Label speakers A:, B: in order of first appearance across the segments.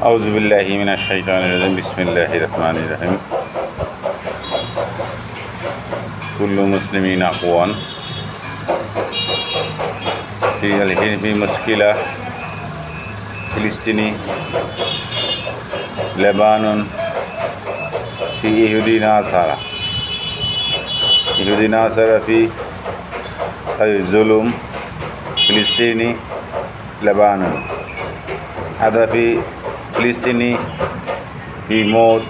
A: أعوذ بالله من الشيطان الرجيم بسم الله الرحمن الرحيم كل مسلمين أخوان في مشكلة فلسطيني لبنان في يهودي ناصرة في ظلم فلسطيني لبنان هذا في فلسطيني في موت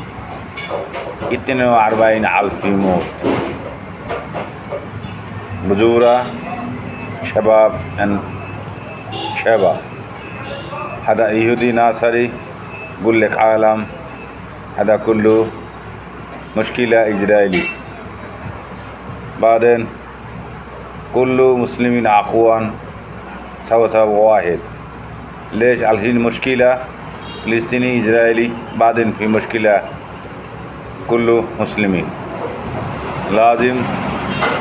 A: 42,000 في موت بذورة شباب هذا يهودي ناصري يقول لك عالم هذا كله مشكلة إسرائيلي بعدين كل مسلمين أخوان سوا واحد ليش الحين مشكلة فلسطيني إسرائيلي بعدين في مشكلة كل مسلمين لازم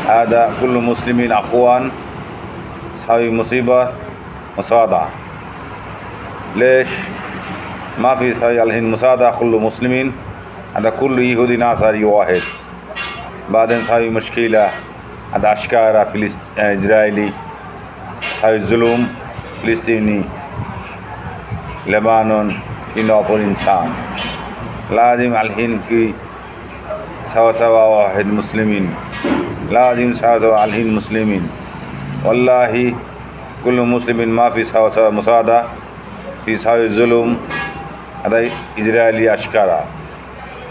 A: هذا كل مسلمين أخوان سوي مصيبة مساعدة ليش ما في سوي الحين مساعدة كل مسلمين هذا كل يهودي ناصري واحد بعدين سوي مشكلة هذا أشكارا إسرائيلي سوي ظلم فلسطيني لبنان في نوع إنسان لازم الحين في سوا واحد مسلمين لازم سوا الحين مسلمين والله كل مسلم ما في سوا مساعدة في سوي ظلم هذا إسرائيلي أشكارا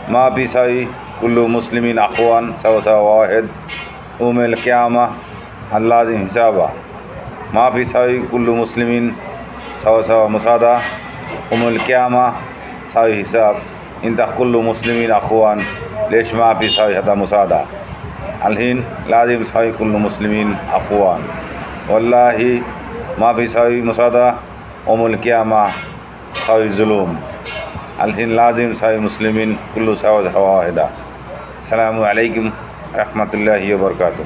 A: ما في سوي كل مسلمين أخوان سوا واحد يوم القيامة لازم حسابه ما في سوي كل مسلمين سوا مساعدة يوم القيامة سوي حساب انت كل مسلمين أخوان ليش ما في سوي هذا مساعدة الحين لازم سوي كل مسلمين أخوان والله ما في سوي مساعدة يوم القيامة سوي ظلم الحين لازم سوي مسلمين كل سوا واحدة السلام عليكم ورحمة الله وبركاته